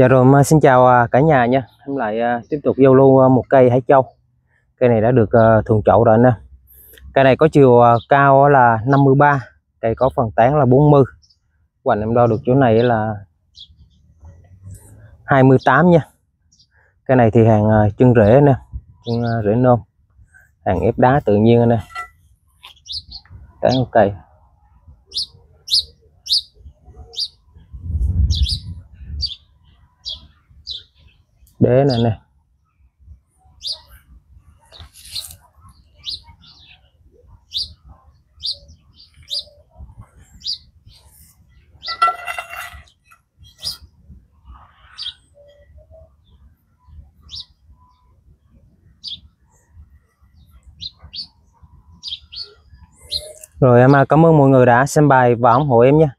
Dạ rồi, xin chào cả nhà nha. Em lại tiếp tục giao lưu một cây hải châu. Cây này đã được thuần chậu rồi nè. Cây này có chiều cao là 53, cây có phần tán là 40. Hoành em đo được chỗ này là 28 nha. Cây này thì hàng chân rễ nè, chân rễ nôm, hàng ép đá tự nhiên nè. Tán của cây. Đế này nè. Rồi em cảm ơn mọi người đã xem bài và ủng hộ em nha.